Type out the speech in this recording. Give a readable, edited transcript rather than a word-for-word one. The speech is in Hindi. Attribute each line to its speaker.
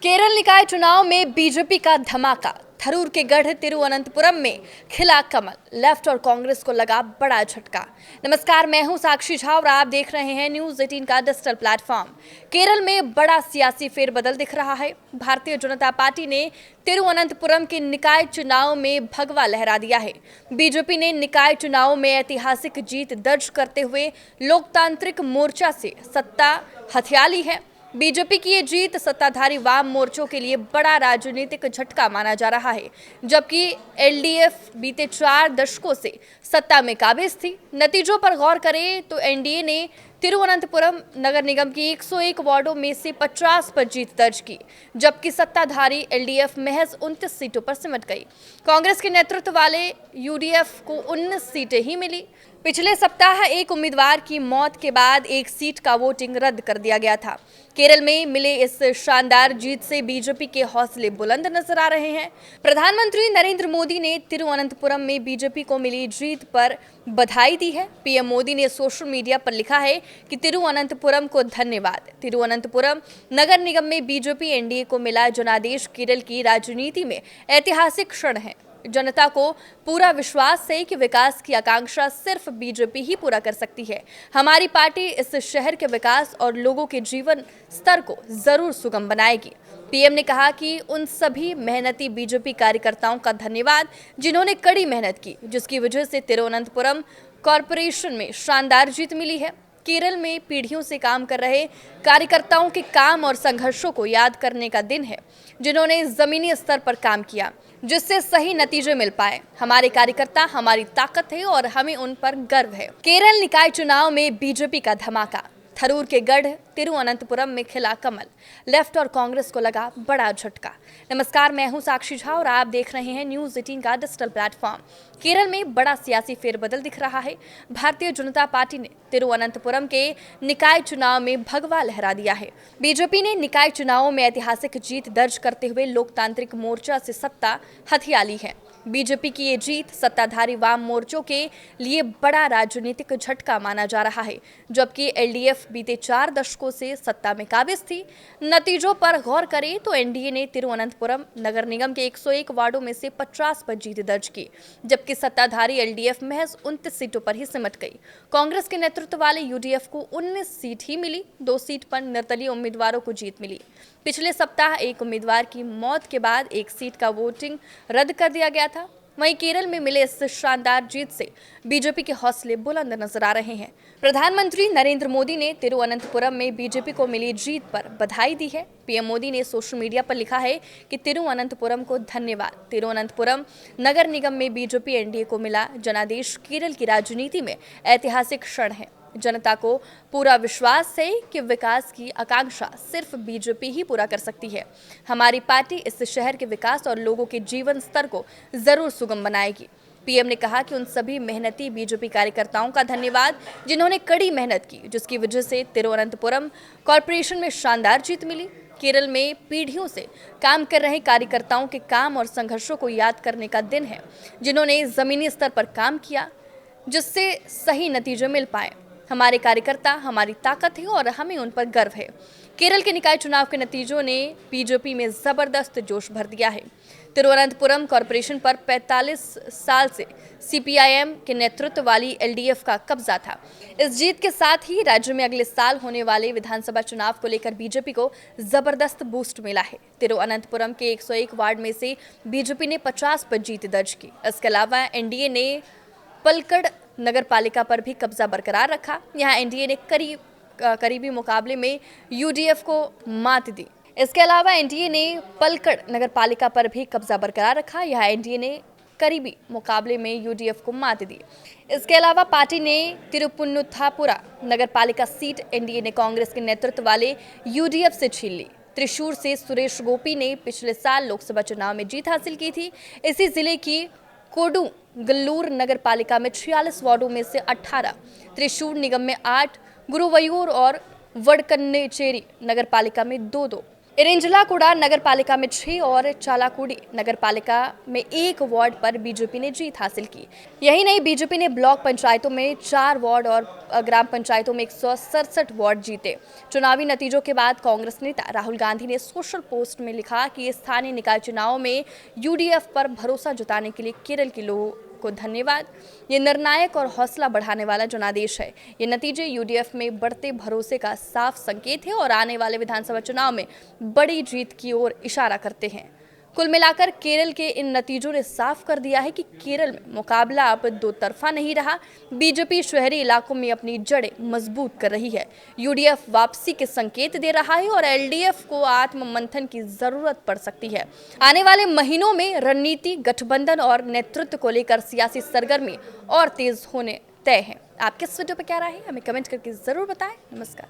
Speaker 1: केरल निकाय चुनाव में बीजेपी का धमाका। थरूर के गढ़ तिरुवनंतपुरम में खिला कमल। लेफ्ट और कांग्रेस को लगा बड़ा झटका। नमस्कार, मैं हूं साक्षी झा और आप देख रहे हैं न्यूज 18 का डिजिटल प्लेटफॉर्म। केरल में बड़ा सियासी फेरबदल दिख रहा है। भारतीय जनता पार्टी ने तिरुवनंतपुरम के निकाय चुनाव में भगवा लहरा दिया है। बीजेपी ने निकाय चुनाव में ऐतिहासिक जीत दर्ज करते हुए लोकतांत्रिक मोर्चा से सत्ता हथिया ली है। बीजेपी की ये जीत सत्ताधारी वाम मोर्चों के लिए बड़ा राजनीतिक झटका माना जा रहा है, जबकि एलडीएफ बीते 4 दशकों से सत्ता में काबिज थी। नतीजों पर गौर करें तो एनडीए ने तिरुवनंतपुरम नगर निगम की 101 वार्डों में से 50 पर जीत दर्ज की, जबकि सत्ताधारी एलडीएफ महज 29 सीटों पर सिमट गई। कांग्रेस के नेतृत्व वाले यूडीएफ को 19 सीटें ही मिली। पिछले सप्ताह एक उम्मीदवार की मौत के बाद एक सीट का वोटिंग रद्द कर दिया गया था। केरल में मिले इस शानदार जीत से बीजेपी के हौसले बुलंद नजर आ रहे हैं। प्रधानमंत्री नरेंद्र मोदी ने तिरुवनंतपुरम में बीजेपी को मिली जीत पर बधाई दी है। पीएम मोदी ने सोशल मीडिया पर लिखा है कि तिरुवनंतपुरम को धन्यवाद। तिरुवनंतपुरम नगर निगम में बीजेपी एनडीए को मिला जनादेश केरल की राजनीति में ऐतिहासिक क्षण है। जनता को पूरा विश्वास है कि विकास की आकांक्षा सिर्फ बीजेपी ही पूरा कर सकती है। हमारी पार्टी इस शहर के विकास और लोगों के जीवन स्तर को जरूर सुगम बनाएगी। पीएम ने कहा कि उन सभी मेहनती बीजेपी कार्यकर्ताओं का धन्यवाद जिन्होंने कड़ी मेहनत की, जिसकी वजह से तिरुवनंतपुरम कॉरपोरेशन में शानदार जीत मिली है। केरल में पीढ़ियों से काम कर रहे कार्यकर्ताओं के काम और संघर्षों को याद करने का दिन है, जिन्होंने जमीनी स्तर पर काम किया, जिससे सही नतीजे मिल पाए। हमारे कार्यकर्ता हमारी ताकत है और हमें उन पर गर्व है। केरल निकाय चुनाव में बीजेपी का धमाका। थरूर के गढ़ तिरुवनंतपुरम में खिला कमल। लेफ्ट और कांग्रेस को लगा बड़ा झटका। नमस्कार, मैं हूं साक्षी झा और आप देख रहे हैं न्यूज 18 का डिजिटल प्लेटफॉर्म। केरल में बड़ा सियासी फेरबदल दिख रहा है। भारतीय जनता पार्टी ने तिरुवनंतपुरम के निकाय चुनाव में भगवा लहरा दिया है। बीजेपी ने निकाय चुनावों में ऐतिहासिक जीत दर्ज करते हुए लोकतांत्रिक मोर्चा से सत्ता हथिया ली है। बीजेपी की ये जीत सत्ताधारी वाम मोर्चों के लिए बड़ा राजनीतिक झटका माना जा रहा है, जबकि एलडीएफ बीते 4 दशकों से सत्ता में काबिज थी। नतीजों पर गौर करें तो एनडीए ने तिरुवनंतपुरम नगर निगम के 101 वार्डों में से 50 पर जीत दर्ज की, जबकि सत्ताधारी एलडीएफ महज 29 सीटों पर ही सिमट गई। कांग्रेस के नेतृत्व वाले यूडीएफ को 19 सीट ही मिली। 2 सीट पर निर्दलीय उम्मीदवारों को जीत मिली। पिछले सप्ताह एक उम्मीदवार की मौत के बाद एक सीट का वोटिंग रद्द कर दिया गया था। वहीं केरल में मिले इस शानदार जीत से बीजेपी के हौसले बुलंद नजर आ रहे हैं। प्रधानमंत्री नरेंद्र मोदी ने तिरुवनंतपुरम में बीजेपी को मिली जीत पर बधाई दी है। पीएम मोदी ने सोशल मीडिया पर लिखा है कि तिरुवनंतपुरम को धन्यवाद। तिरुवनंतपुरम नगर निगम में बीजेपी एनडीए को मिला जनादेश केरल की राजनीति में ऐतिहासिक क्षण है। जनता को पूरा विश्वास है कि विकास की आकांक्षा सिर्फ बीजेपी ही पूरा कर सकती है। हमारी पार्टी इस शहर के विकास और लोगों के जीवन स्तर को जरूर सुगम बनाएगी। पीएम ने कहा कि उन सभी मेहनती बीजेपी कार्यकर्ताओं का धन्यवाद जिन्होंने कड़ी मेहनत की, जिसकी वजह से तिरुवनंतपुरम कॉरपोरेशन में शानदार जीत मिली। केरल में पीढ़ियों से काम कर रहे कार्यकर्ताओं के काम और संघर्षों को याद करने का दिन है, जिन्होंने जमीनी स्तर पर काम किया, जिससे सही नतीजे मिल पाए। हमारे कार्यकर्ता हमारी ताकत है और हमें उन पर गर्व है। केरल के निकाय चुनाव के नतीजों ने बीजेपी में जबरदस्त जोश भर दिया है। तिरुवनंतपुरम कॉरपोरेशन पर 45 साल से सीपीआईएम के नेतृत्व वाली एलडीएफ का कब्जा था। इस जीत के साथ ही राज्य में अगले साल होने वाले विधानसभा चुनाव को लेकर बीजेपी को जबरदस्त बूस्ट मिला है। तिरुवनंतपुरम के 101 वार्ड में से बीजेपी ने 50 पर जीत दर्ज की। इसके अलावा एनडीए ने पलक्कड़ नगर पालिका पर भी कब्जा बरकरार रखा। यहाँ एनडीए ने करीबी मुकाबले में यूडीएफ को मात दी। इसके अलावा एनडीए ने पलक्कड़ नगर पालिका पर भी कब्जा बरकरार रखा। यहाँ एनडीए ने करीबी मुकाबले में यूडीएफ को मात दी। इसके अलावा पार्टी ने तिरुपुन्नुथापुरा नगर पालिका सीट एनडीए ने कांग्रेस के नेतृत्व वाले यूडीएफ से छीन ली। त्रिशूर से सुरेश गोपी ने पिछले साल लोकसभा चुनाव में जीत हासिल की थी। इसी जिले की कोडुगल्लूर नगर पालिका में 46 वार्डों में से 18, त्रिशूर निगम में 8, गुरुवयूर और वडकन्नेचेरी नगर पालिका में 2-2, इरिंजलाकुड़ा नगर पालिका में 6 और चालाकुड़ी नगर पालिका में 1 वार्ड पर बीजेपी ने जीत हासिल की। यही नहीं, बीजेपी ने ब्लॉक पंचायतों में 4 वार्ड और ग्राम पंचायतों में 167 वार्ड जीते। चुनावी नतीजों के बाद कांग्रेस नेता राहुल गांधी ने सोशल पोस्ट में लिखा कि स्थानीय निकाय चुनाव में यूडीएफ पर भरोसा जताने के लिए केरल के लोगों को धन्यवाद। ये निर्णायक और हौसला बढ़ाने वाला जनादेश है। ये नतीजे यूडीएफ में बढ़ते भरोसे का साफ संकेत है और आने वाले विधानसभा चुनाव में बड़ी जीत की ओर इशारा करते हैं। कुल मिलाकर केरल के इन नतीजों ने साफ कर दिया है कि केरल में मुकाबला अब दो तरफा नहीं रहा। बीजेपी शहरी इलाकों में अपनी जड़ें मजबूत कर रही है, यूडीएफ वापसी के संकेत दे रहा है और एलडीएफ को आत्ममंथन की जरूरत पड़ सकती है। आने वाले महीनों में रणनीति, गठबंधन और नेतृत्व को लेकर सियासी सरगर्मी और तेज होने तय है। आपके इस वीडियो पर क्या राय है, हमें कमेंट करके जरूर बताएं। नमस्कार।